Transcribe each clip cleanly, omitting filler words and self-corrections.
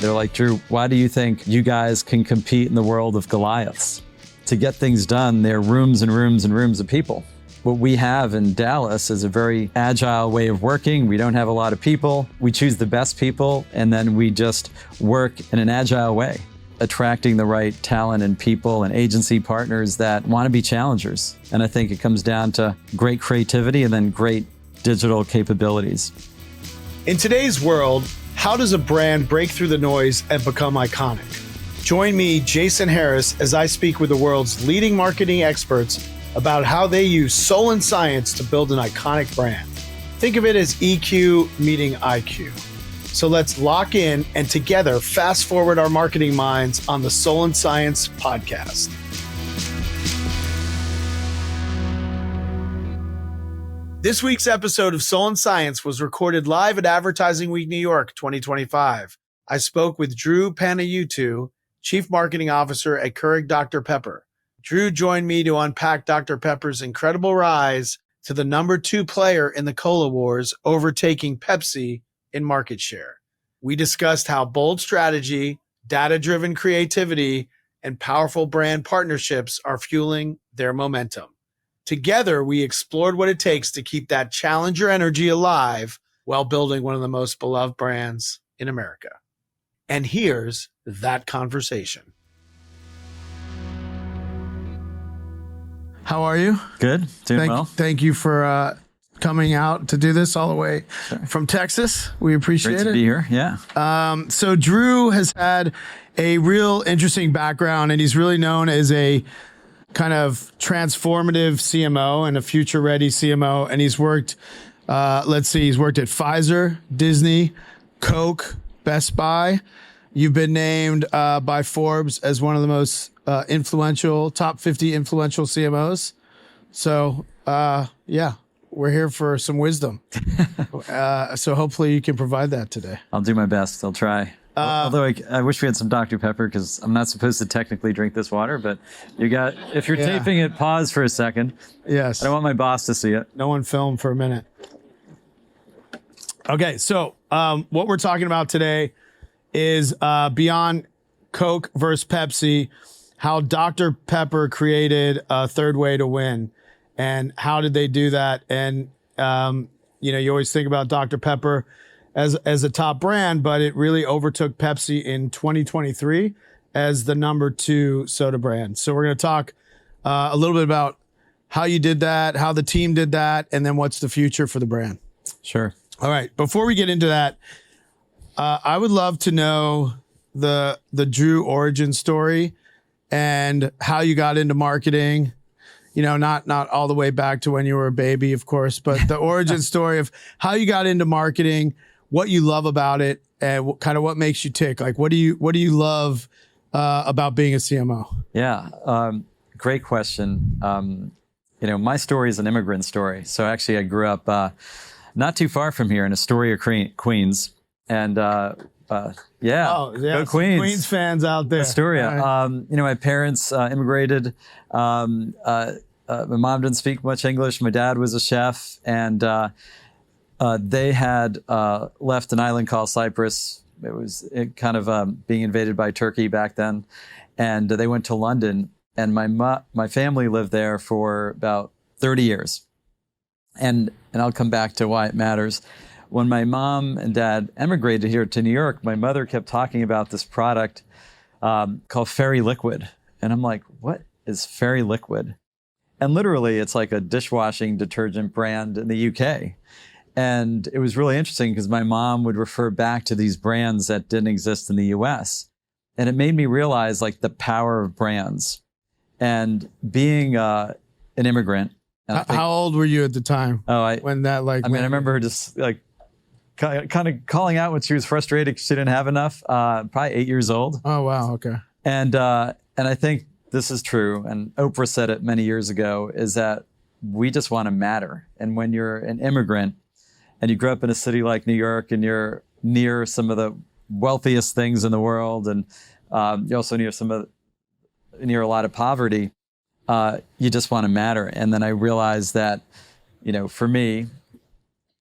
They're like, Drew, why do you think you guys can compete in the world of Goliaths? To get things done, there are rooms and rooms and rooms of people. What we have in Dallas is a very agile way of working. We don't have a lot of people. We choose the best people, and then we just work in an agile way, attracting the right talent and people and agency partners that want to be challengers. And I think it comes down to great creativity and then great digital capabilities. In today's world, how does a brand break through the noise and become iconic? Join me, Jason Harris, as I speak with the world's leading marketing experts about how they use soul and science to build an iconic brand. Think of it as EQ meeting IQ. So let's lock in and together fast forward our marketing minds on the Soul and Science podcast. This week's episode of Soul and Science was recorded live at Advertising Week New York 2025. I spoke with Drew Panayiotou, Chief Marketing Officer at Keurig Dr Pepper. Drew joined me to unpack Dr Pepper's incredible rise to the number 2 player in the cola wars, overtaking Pepsi in market share. We discussed how bold strategy, data-driven creativity, and powerful brand partnerships are fueling their momentum. Together, we explored what it takes to keep that challenger energy alive while building one of the most beloved brands in America. And here's that conversation. How are you? Good, doing well. Thank you for coming out to do this all the way from Texas. We appreciate it. Great to be here, yeah. So Drew has had a real interesting background, and he's really known as a kind of transformative CMO and a future-ready CMO. And he's worked, he's worked at Pfizer, Disney, Coke, Best Buy. You've been named by Forbes as one of the most top 50 influential CMOs. So, we're here for some wisdom. So hopefully you can provide that today. I'll do my best. I'll try. Although I wish we had some Dr. Pepper because I'm not supposed to technically drink this water, but if you're taping it, pause for a second. Yes. I don't want my boss to see it. No one film for a minute. Okay, so what we're talking about today is beyond Coke versus Pepsi, how Dr. Pepper created a third way to win. And how did they do that? And, you always think about Dr. Pepper as a top brand, but it really overtook Pepsi in 2023 as the number 2 soda brand. So we're going to talk a little bit about how you did that, how the team did that, and then what's the future for the brand. Sure. All right. Before we get into that, I would love to know the Drew origin story and how you got into marketing. Not all the way back to when you were a baby, of course, but the origin story of how you got into marketing, what you love about it, and kind of what makes you tick. Like, what do you love about being a CMO? Yeah, great question. My story is an immigrant story. So actually, I grew up not too far from here in Astoria, Queens, and go Queens! Queens fans out there. Astoria. Right. My parents immigrated. My mom didn't speak much English. My dad was a chef, and they had left an island called Cyprus. It was kind of being invaded by Turkey back then, and they went to London. And my family lived there for about 30 years, and I'll come back to why it matters. When my mom and dad emigrated here to New York, my mother kept talking about this product called Fairy Liquid. And I'm like, what is Fairy Liquid? And literally, it's like a dishwashing detergent brand in the UK. And it was really interesting because my mom would refer back to these brands that didn't exist in the US. And it made me realize like the power of brands. And being an immigrant. How old were you at the time? When that I remember her just like kind of calling out when she was frustrated because she didn't have enough. Probably 8 years old. Oh wow, okay. And I think this is true, and Oprah said it many years ago, is that we just want to matter. And when you're an immigrant and you grew up in a city like New York and you're near some of the wealthiest things in the world, and you're also near a lot of poverty, you just want to matter. And then I realized that, for me,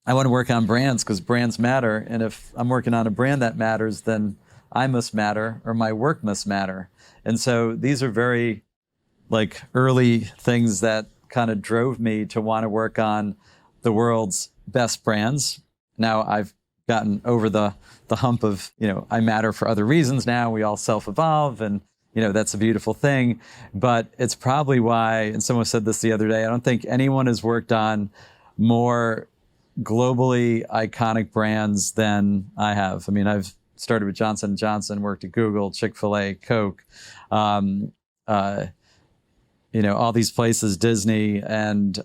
I want to work on brands because brands matter. And if I'm working on a brand that matters, then I must matter or my work must matter. And so these are very like early things that kind of drove me to want to work on the world's best brands. Now I've gotten over the hump of, I matter for other reasons now. We all self-evolve, and, that's a beautiful thing. But it's probably why, and someone said this the other day, I don't think anyone has worked on more globally iconic brands than I have. I mean, I've started with Johnson & Johnson, worked at Google, Chick-fil-A, Coke, all these places, Disney, and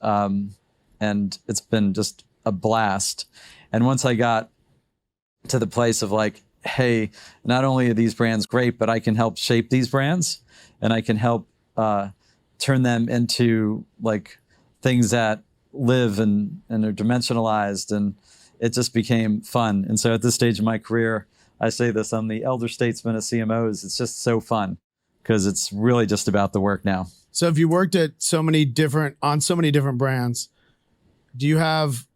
it's been just a blast. And once I got to the place of like, hey, not only are these brands great, but I can help shape these brands, and I can help turn them into like things that live and are dimensionalized, and it just became fun. And so at this stage of my career, I say this, I'm the elder statesman of CMOs. It's just so fun because it's really just about the work now. So if you worked at so many different brands, do you have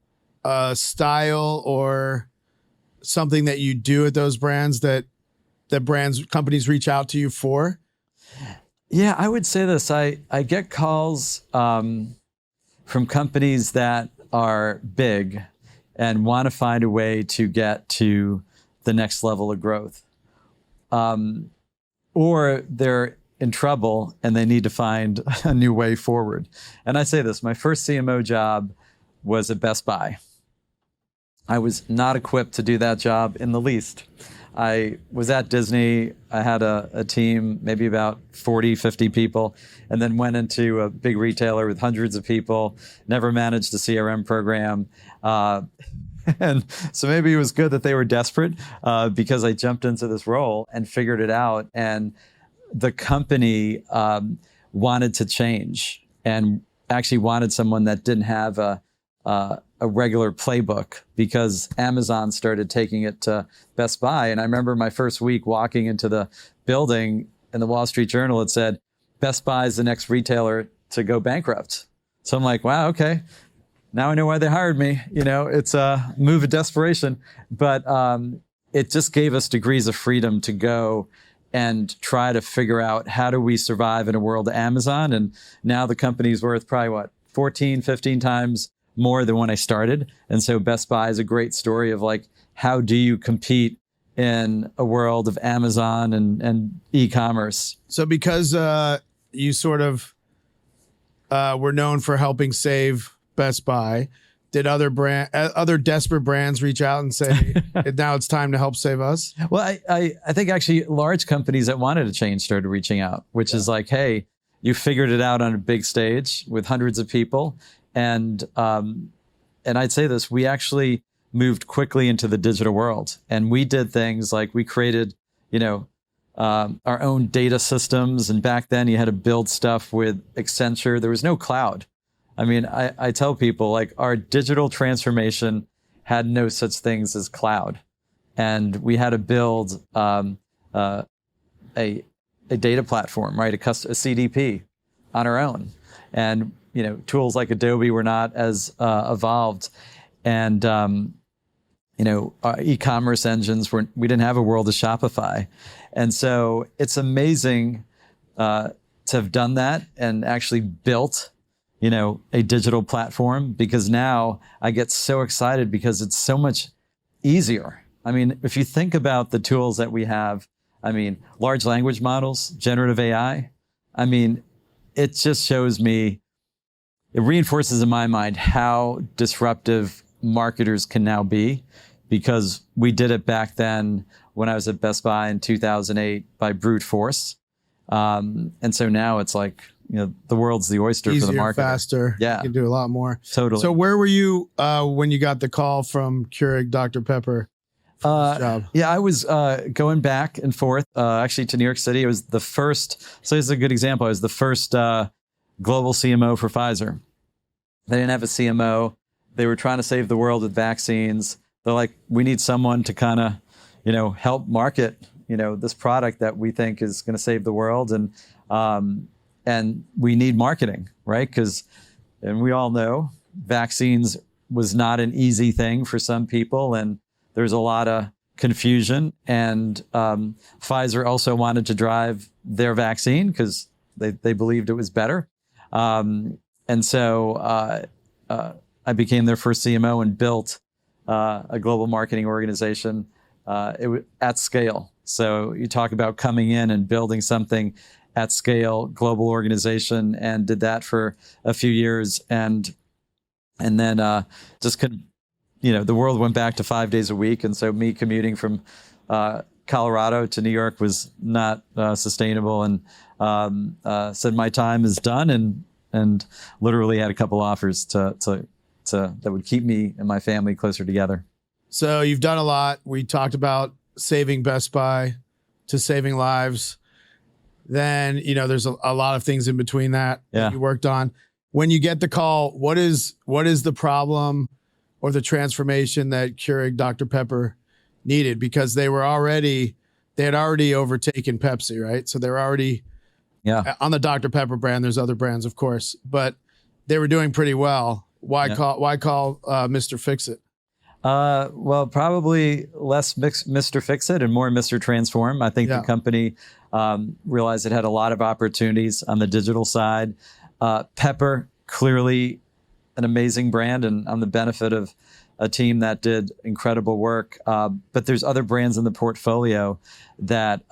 a style or something that you do at those brands that companies reach out to you for? Yeah, I would say this. I get calls from companies that are big and want to find a way to get to the next level of growth. Or they're in trouble and they need to find a new way forward. And I say this, my first CMO job was at Best Buy. I was not equipped to do that job in the least. I was at Disney. I had a team, maybe about 40, 50 people, and then went into a big retailer with hundreds of people, never managed a CRM program. And so maybe it was good that they were desperate because I jumped into this role and figured it out. And the company wanted to change and actually wanted someone that didn't have a regular playbook, because Amazon started taking it to Best Buy. And I remember my first week walking into the building, in the Wall Street Journal, it said, Best Buy is the next retailer to go bankrupt. So I'm like, wow, okay. Now I know why they hired me. It's a move of desperation. But it just gave us degrees of freedom to go and try to figure out how do we survive in a world of Amazon. And now the company's worth probably 14, 15 times more than when I started. And so Best Buy is a great story of like, how do you compete in a world of Amazon and e-commerce? So because you sort of were known for helping save Best Buy, did other desperate brands reach out and say, now it's time to help save us? Well, I think actually large companies that wanted to change started reaching out, which is like, hey, you figured it out on a big stage with hundreds of people. And I'd say this, we actually moved quickly into the digital world, and we did things like we created, our own data systems. And back then you had to build stuff with Accenture. There was no cloud. I mean, I tell people like our digital transformation had no such things as cloud. And we had to build a data platform, right? A CDP on our own. And tools like Adobe were not as evolved, and our e-commerce engines we didn't have a world of Shopify, and so it's amazing to have done that and actually built, a digital platform, because now I get so excited because it's so much easier. I mean, if you think about the tools that we have, I mean, large language models, generative AI, I mean, it just shows me. It reinforces in my mind how disruptive marketers can now be, because we did it back then when I was at Best Buy in 2008 by brute force. And so now it's like, the world's the oyster for the marketer. Faster. Yeah. You can do a lot more. Totally. So where were you when you got the call from Keurig Dr Pepper? Job? Yeah, I was going back and forth actually to New York City. It was the first, so this is a good example. I was the first global CMO for Pfizer. They didn't have a CMO. They were trying to save the world with vaccines. They're like, we need someone to kind of, help market, this product that we think is going to save the world. And we need marketing, right? And we all know vaccines was not an easy thing for some people. And there's a lot of confusion. And Pfizer also wanted to drive their vaccine because they believed it was better. And so I became their first CMO and built a global marketing organization at scale. So you talk about coming in and building something at scale, global organization, and did that for a few years. And then just couldn't, the world went back to 5 days a week. And so me commuting from Colorado to New York was not sustainable, and said my time is done, and literally had a couple offers to that would keep me and my family closer together. So you've done a lot. We talked about saving Best Buy to saving lives. Then, there's a lot of things in between that you worked on. When you get the call, what is the problem or the transformation that Keurig Dr Pepper needed? Because they had already overtaken Pepsi, right? So they were already on the Dr Pepper brand. There's other brands, of course, but they were doing pretty well. Why call Mr. Fix-It? Well, probably less Mr. Fix-It and more Mr. Transform. I think the company realized it had a lot of opportunities on the digital side. Pepper, clearly an amazing brand, and on the benefit of a team that did incredible work. But there's other brands in the portfolio that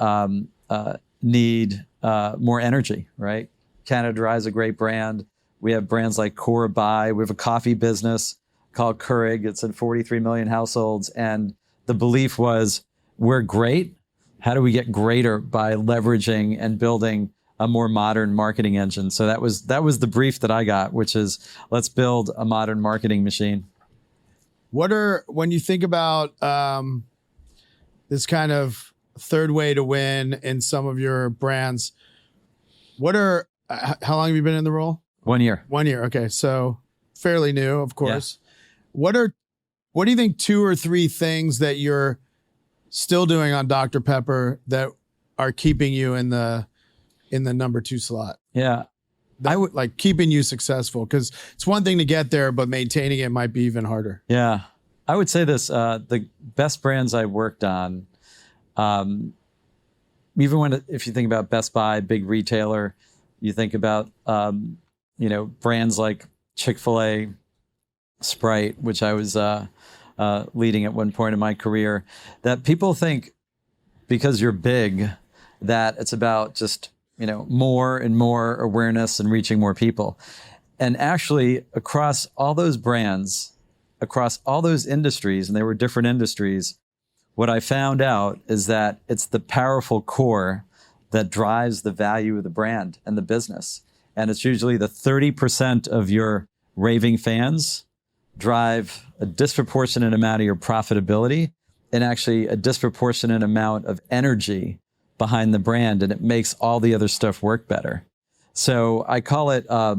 need more energy, right? Canada Dry is a great brand. We have brands like Core Buy. We have a coffee business called Keurig. It's in 43 million households. And the belief was, we're great. How do we get greater by leveraging and building a more modern marketing engine? So that was the brief that I got, which is, let's build a modern marketing machine. When you think about this kind of third way to win in some of your brands, how long have you been in the role? 1 year. 1 year. Okay. So fairly new, of course. Yeah. What do you think 2 or 3 things that you're still doing on Dr. Pepper that are keeping you in the number 2 slot? Yeah. I would like keeping you successful, because it's one thing to get there, but maintaining it might be even harder. Yeah. I would say this, the best brands I worked on, if you think about Best Buy, big retailer, you think about, brands like Chick-fil-A, Sprite, which I was leading at one point in my career, that people think because you're big, that it's about just, more and more awareness and reaching more people. And actually, across all those brands, across all those industries, and they were different industries, what I found out is that it's the powerful core that drives the value of the brand and the business. And it's usually the 30% of your raving fans drive a disproportionate amount of your profitability, and actually a disproportionate amount of energy behind the brand, and it makes all the other stuff work better. So I call it a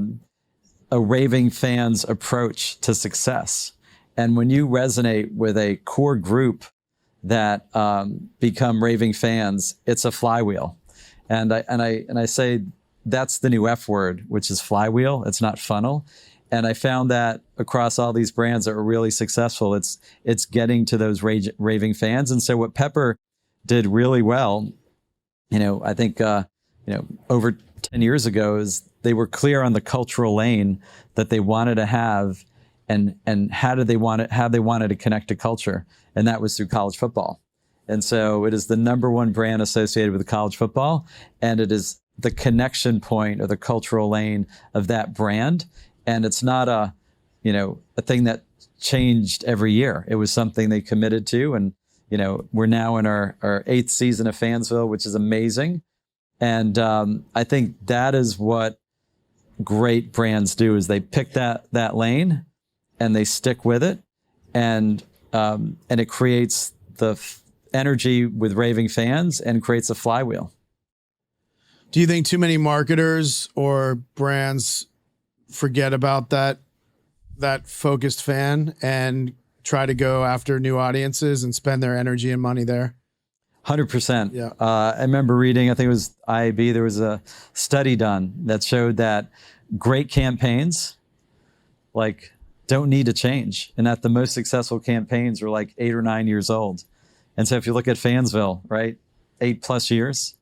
raving fans approach to success. And when you resonate with a core group that become raving fans, it's a flywheel. And I say that's the new F word, which is flywheel. It's not funnel. And I found that across all these brands that were really successful, it's getting to those raving fans. And so what Pepper did really well, I think, over 10 years ago, is they were clear on the cultural lane that they wanted to have, and how they wanted to connect to culture. And that was through college football. And so it is the number one brand associated with college football. And it is the connection point or the cultural lane of that brand. And it's not a thing that changed every year. It was something they committed to. And, we're now in our 8th season of Fansville, which is amazing. And I think that is what great brands do, is they pick that lane and they stick with it. And it creates the energy with raving fans and creates a flywheel. Do you think too many marketers or brands forget about that focused fan and try to go after new audiences and spend their energy and money there? 100%. Yeah. I remember reading, I think it was IAB, there was a study done that showed that great campaigns don't need to change. And that the most successful campaigns were 8 or 9 years old. And so if you look at Fansville, right, 8+ years,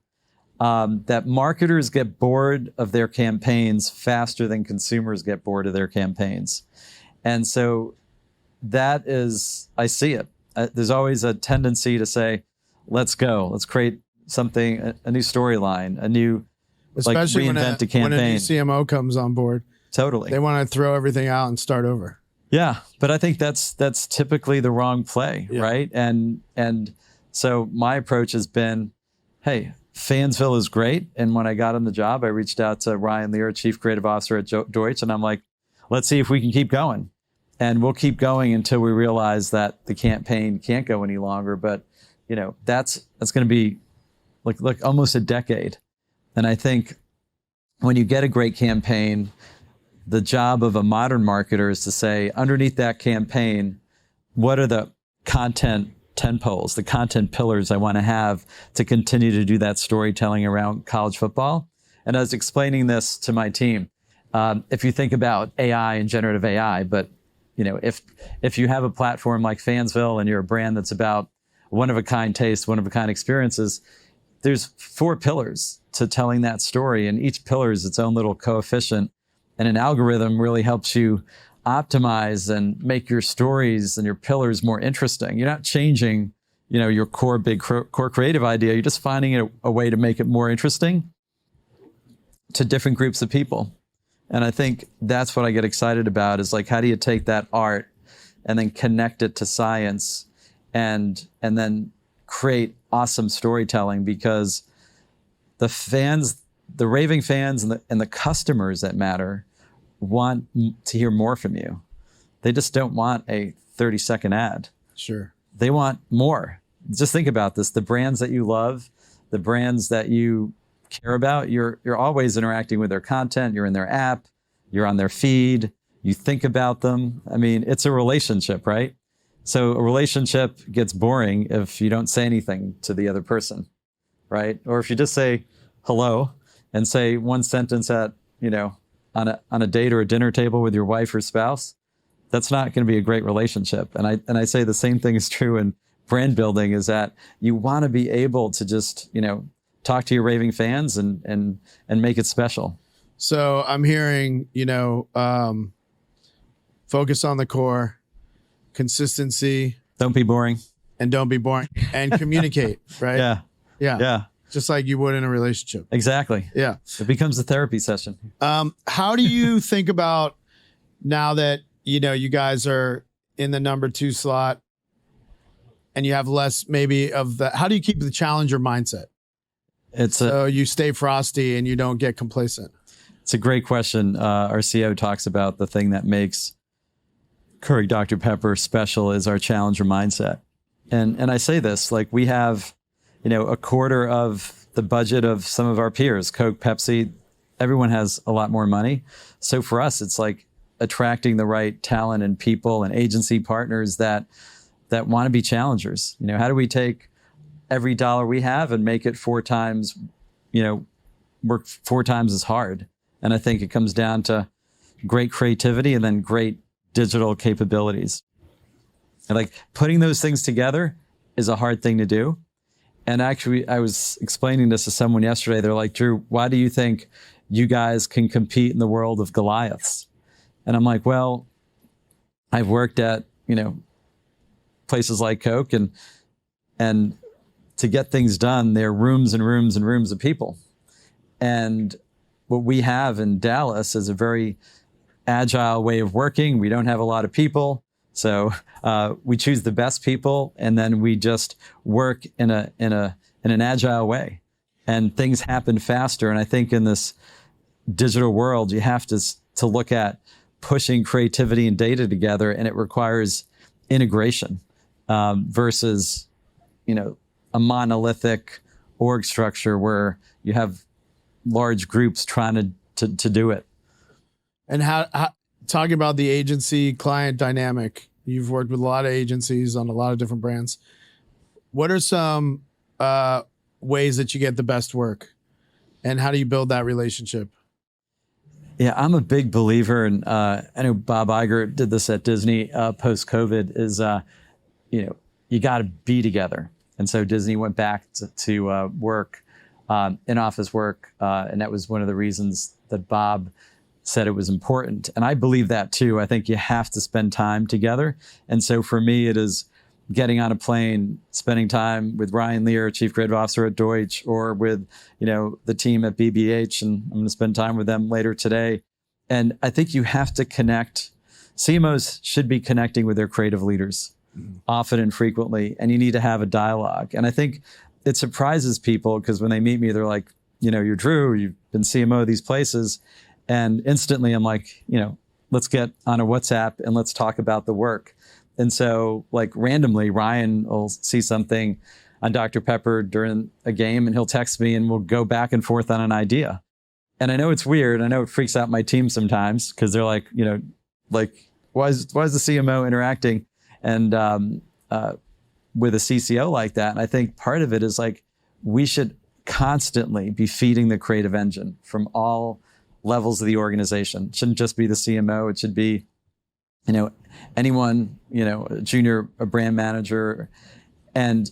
that marketers get bored of their campaigns faster than consumers get bored of their campaigns. And so that is, I see it. There's always a tendency to say, let's go, let's create something, a new storyline, a new, especially like reinvent a campaign. When a new CMO comes on board. Totally. They want to throw everything out and start over. Yeah, but I think that's typically the wrong play, right? And so my approach has been, hey, Fansville is great. And when I got on the job, I reached out to Ryan Lear, Chief Creative Officer at Deutsch, and I'm like, let's see if we can keep going. And we'll keep going until we realize that the campaign can't go any longer. But that's going to be like almost a decade. And I think when you get a great campaign, the job of a modern marketer is to say, underneath that campaign, what are the content tentpoles, the content pillars I want to have to continue to do that storytelling around college football? And I was explaining this to my team. If you think about AI and generative AI, but if you have a platform like Fansville and you're a brand that's about one-of-a-kind taste, one-of-a-kind experiences, there's 4 pillars to telling that story, and each pillar is its own little coefficient. And an algorithm really helps you optimize and make your stories and your pillars more interesting. You're not changing, your core creative idea. You're just finding a way to make it more interesting to different groups of people. And I think that's what I get excited about, is like, how do you take that art and then connect it to science and then create awesome storytelling? Because the fans, the raving fans and the customers that matter want to hear more from you. They just don't want a 30-second ad. Sure. They want more. Just think about this. The brands that you love, the brands that you care about, you're always interacting with their content. You're in their app, you're on their feed, you think about them. I mean, it's a relationship, right? So a relationship gets boring if you don't say anything to the other person, right? Or if you just say hello and say one sentence at, on a date or a dinner table with your wife or spouse, that's not going to be a great relationship. And I say the same thing is true in brand building, is that you want to be able to just, talk to your raving fans and make it special. So I'm hearing, focus on the core, consistency. Don't be boring. And don't be boring. And communicate, right? Yeah. Yeah. Just like you would in a relationship. Exactly. Yeah. It becomes a therapy session. How do you think about, now that, you guys are in the number 2 slot and you have less maybe of the, how do you keep the challenger mindset? So you stay frosty and you don't get complacent? It's a great question. Our CEO talks about the thing that makes Keurig Dr Pepper special is our challenger mindset. And I say this, like, we have, a quarter of the budget of some of our peers, Coke, Pepsi, everyone has a lot more money. So for us, it's like attracting the right talent and people and agency partners that want to be challengers. How do we take every dollar we have and make it 4 times, work 4 times as hard? And I think it comes down to great creativity and then great digital capabilities. And like, putting those things together is a hard thing to do. And actually, I was explaining this to someone yesterday. They're like, Drew, why do you think you guys can compete in the world of Goliaths? And I'm like, well, I've worked at, places like Coke, and to get things done, there are rooms and rooms and rooms of people. And what we have in Dallas is a very agile way of working. We don't have a lot of people. So we choose the best people, and then we just work in an agile way, and things happen faster. And I think in this digital world, you have to look at pushing creativity and data together, and it requires integration versus, a monolithic org structure where you have large groups trying to do it. And how talking about the agency client dynamic, you've worked with a lot of agencies on a lot of different brands. What are some ways that you get the best work, and how do you build that relationship? Yeah, I'm a big believer, and I know Bob Iger did this at Disney post-COVID, is, you got to be together. And so Disney went back to work, in-office work. And that was one of the reasons that Bob said it was important. And I believe that too. I think you have to spend time together. And so for me, it is getting on a plane, spending time with Ryan Lear, Chief Creative Officer at Deutsch, or with, the team at BBH. And I'm going to spend time with them later today. And I think you have to connect. CMOs should be connecting with their creative leaders often and frequently, and you need to have a dialogue. And I think it surprises people because when they meet me, they're like, you're Drew, you've been CMO of these places. And instantly I'm like, let's get on a WhatsApp and let's talk about the work. And so like randomly, Ryan will see something on Dr. Pepper during a game and he'll text me and we'll go back and forth on an idea. And I know it's weird. I know it freaks out my team sometimes because they're like, why is the CMO interacting and with a CCO like that? And I think part of it is like we should constantly be feeding the creative engine from all levels of the organization. It shouldn't just be the CMO. It should be, anyone, a junior, a brand manager. And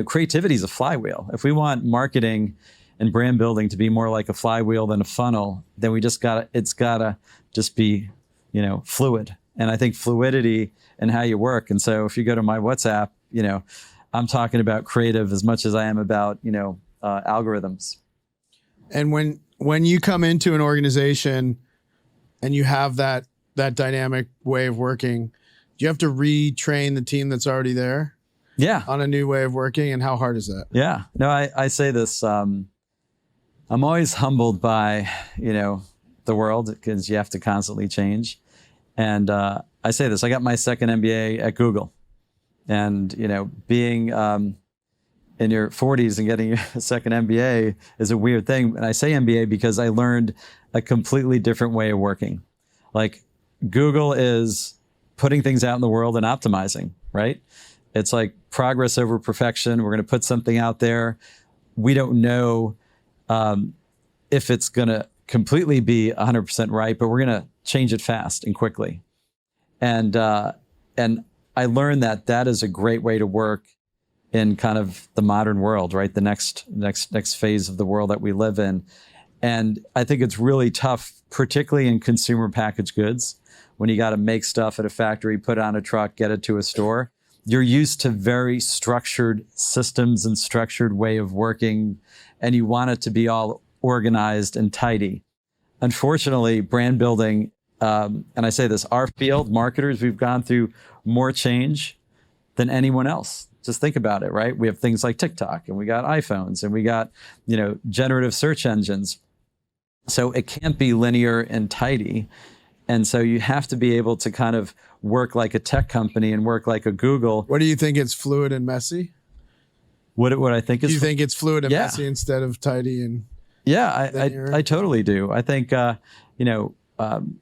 creativity is a flywheel. If we want marketing and brand building to be more like a flywheel than a funnel, then it's gotta just be, fluid. And I think fluidity in how you work. And so if you go to my WhatsApp, I'm talking about creative as much as I am about, algorithms. And when you come into an organization and you have that dynamic way of working, do you have to retrain the team that's already there? Yeah. On a new way of working? And how hard is that? Yeah. No, I say this, I'm always humbled by, the world because you have to constantly change. And I say this, I got my second MBA at Google. And, being in your 40s and getting a second MBA is a weird thing. And I say MBA because I learned a completely different way of working. Like Google is putting things out in the world and optimizing, right? It's like progress over perfection. We're going to put something out there. We don't know if it's going to completely be 100% right, but we're going to change it fast and quickly. And I learned that is a great way to work in kind of the modern world, right? The next phase of the world that we live in. And I think it's really tough, particularly in consumer packaged goods, when you got to make stuff at a factory, put it on a truck, get it to a store. You're used to very structured systems and structured way of working, and you want it to be all organized and tidy. Unfortunately, brand building, and I say this, our field, marketers, we've gone through more change than anyone else. Just think about it, right? We have things like TikTok and we got iPhones and we got, generative search engines. So it can't be linear and tidy. And so you have to be able to kind of work like a tech company and work like a Google. What do you think? It's fluid and messy? What I think is... Do you think it's fluid and messy instead of tidy and... Yeah, I totally do. I think,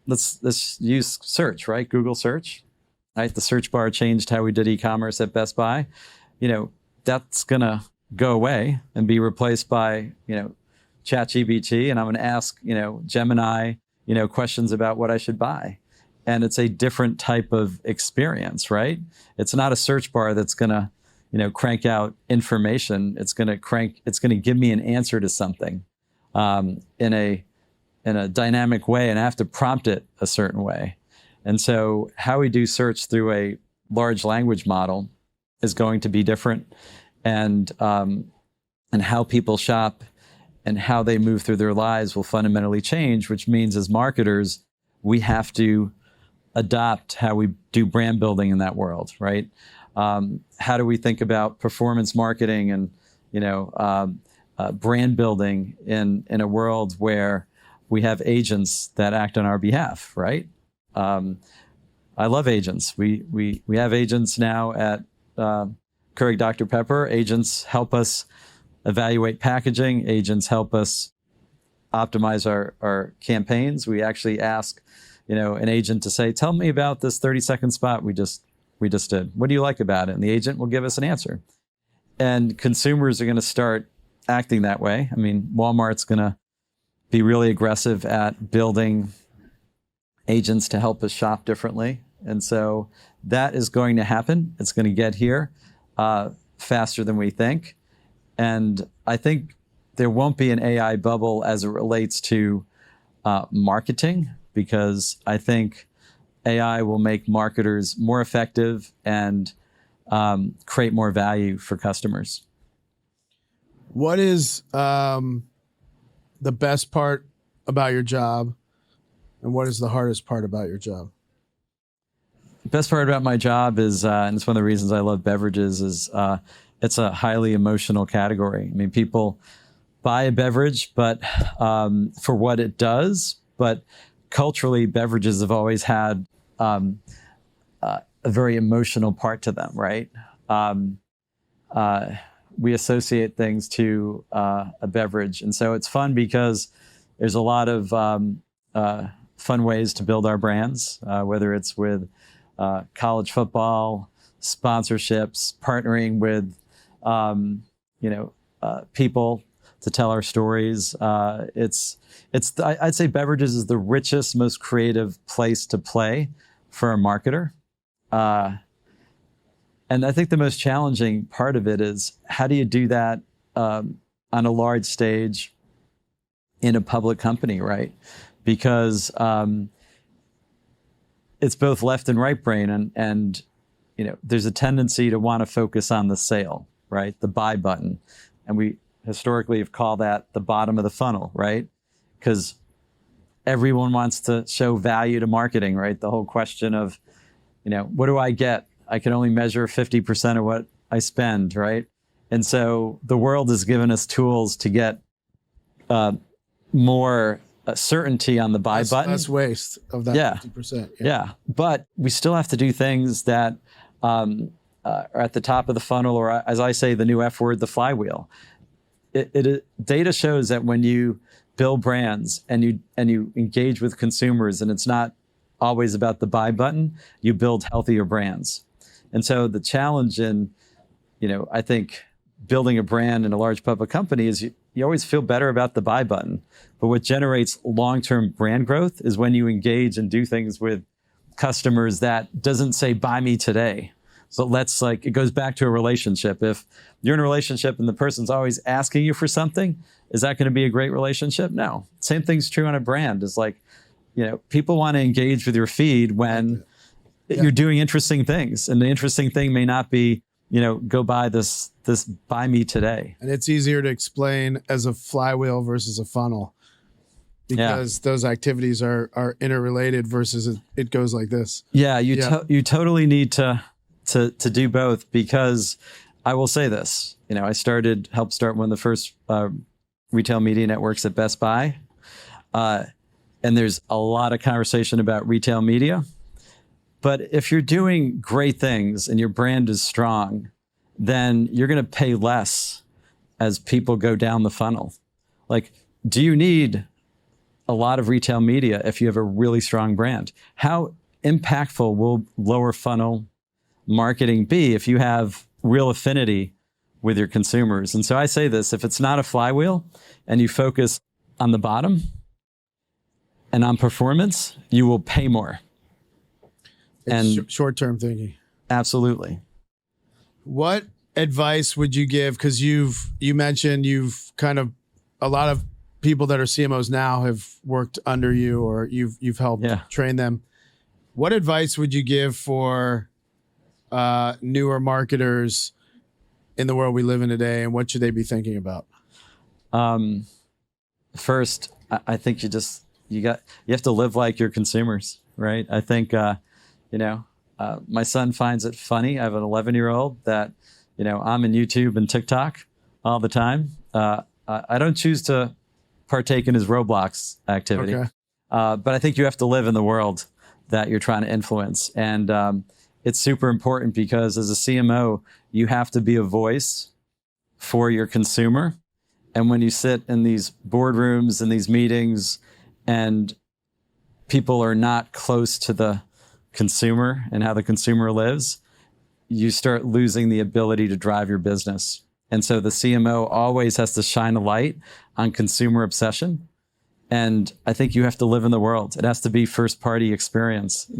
let's use search, right? Google search, right? The search bar changed how we did e-commerce at Best Buy. That's going to go away and be replaced by, ChatGPT. And I'm going to ask, Gemini, questions about what I should buy. And it's a different type of experience, right? It's not a search bar that's going to, crank out information. It's going to give me an answer to something. In a dynamic way, and I have to prompt it a certain way. And so how we do search through a large language model is going to be different, and how people shop and how they move through their lives will fundamentally change, which means as marketers, we have to adopt how we do brand building in that world, right? How do we think about performance marketing and, brand building in a world where we have agents that act on our behalf, right? I love agents. We have agents now at Keurig Dr Pepper. Agents help us evaluate packaging. Agents help us optimize our campaigns. We actually ask, an agent to say, "Tell me about this 30-second spot we just did. What do you like about it?" And the agent will give us an answer. And consumers are going to start acting that way. I mean, Walmart's going to be really aggressive at building agents to help us shop differently. And so that is going to happen. It's going to get here. faster than we think. And I think there won't be an AI bubble as it relates to marketing, because I think AI will make marketers more effective and create more value for customers. What is the best part about your job, and what is the hardest part about your job? The best part about my job is, and it's one of the reasons I love beverages, is it's a highly emotional category. I mean, people buy a beverage, but for what it does, but culturally, beverages have always had a very emotional part to them, right? We associate things to a beverage. And so it's fun because there's a lot of fun ways to build our brands, whether it's with college football, sponsorships, partnering with, people to tell our stories. I'd say beverages is the richest, most creative place to play for a marketer. And I think the most challenging part of it is, how do you do that on a large stage in a public company, right? Because it's both left and right brain, and there's a tendency to want to focus on the sale, right? The buy button. And we historically have called that the bottom of the funnel, right? Because everyone wants to show value to marketing, right? The whole question of, what do I get? I can only measure 50% of what I spend, right? And so the world has given us tools to get more certainty on the buy button. Less waste of that 50%. Yeah. But we still have to do things that are at the top of the funnel, or as I say, the new F word, the flywheel. Data shows that when you build brands and you engage with consumers, and it's not always about the buy button, you build healthier brands. And so the challenge in, I think building a brand in a large public company is you always feel better about the buy button. But what generates long-term brand growth is when you engage and do things with customers that doesn't say, buy me today. But it goes back to a relationship. If you're in a relationship and the person's always asking you for something, is that going to be a great relationship? No. Same thing's true on a brand. It's like, people want to engage with your feed when you're doing interesting things. And the interesting thing may not be, go buy this buy me today. And it's easier to explain as a flywheel versus a funnel, because those activities are interrelated versus it goes like this. Yeah, you totally need to do both, because I will say this, I helped start one of the first retail media networks at Best Buy. And there's a lot of conversation about retail media. But if you're doing great things and your brand is strong, then you're going to pay less as people go down the funnel. Like, do you need a lot of retail media if you have a really strong brand? How impactful will lower funnel marketing be if you have real affinity with your consumers? And so I say this, if it's not a flywheel and you focus on the bottom and on performance, you will pay more. And short-term thinking. Absolutely. What advice would you give? Because you mentioned you've kind of, a lot of people that are CMOs now have worked under you, or you've helped train them. What advice would you give for newer marketers in the world we live in today, and what should they be thinking about? First, I think you have to live like your consumers, right? I think my son finds it funny. I have an 11-year-old that I'm in YouTube and TikTok all the time. I don't choose to partake in his Roblox activity, but I think you have to live in the world that you're trying to influence, and it's super important, because as a CMO, you have to be a voice for your consumer. And when you sit in these boardrooms and these meetings and people are not close to the consumer and how the consumer lives, you start losing the ability to drive your business. And so the CMO always has to shine a light on consumer obsession. And I think you have to live in the world. It has to be first party experience,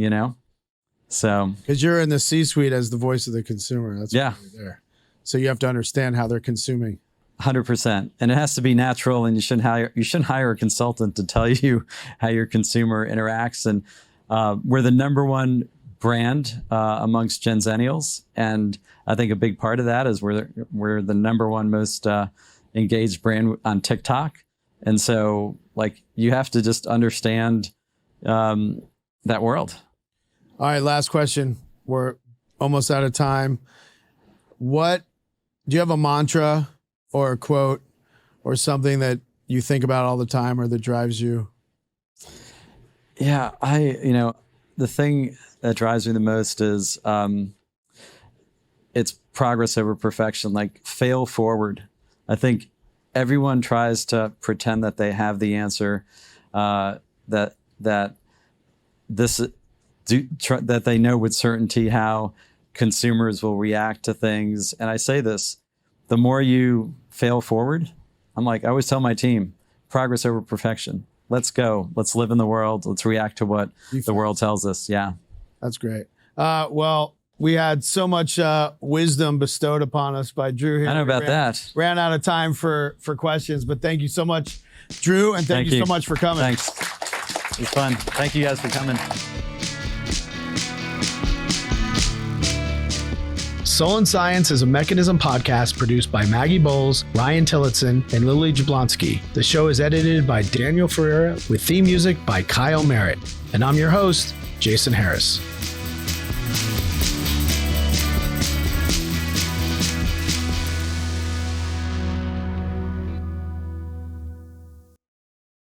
So. Because you're in the C-suite as the voice of the consumer. That's why you're there. So you have to understand how they're consuming. 100%. And it has to be natural, and you shouldn't hire a consultant to tell you how your consumer interacts. And we're the number one brand amongst Gen Zennials. And I think a big part of that is we're the number one most engaged brand on TikTok. And so like you have to just understand that world. All right, last question. We're almost out of time. Do you have a mantra or a quote or something that you think about all the time or that drives you? Yeah, the thing that drives me the most is it's progress over perfection, like fail forward. I think everyone tries to pretend that they have the answer, that they know with certainty how consumers will react to things. And I say this, the more you fail forward, I always tell my team, progress over perfection. Let's go. Let's live in the world. Let's react to what the world tells us. Yeah. That's great. Well, we had so much wisdom bestowed upon us by Drew here. I know about that. Ran out of time for questions, but thank you so much, Drew, and thank you so much for coming. Thanks. It was fun. Thank you guys for coming. Soul and Science is a Mechanism podcast produced by Maggie Bowles, Ryan Tillotson, and Lily Jablonski. The show is edited by Daniel Ferreira with theme music by Kyle Merritt. And I'm your host, Jason Harris.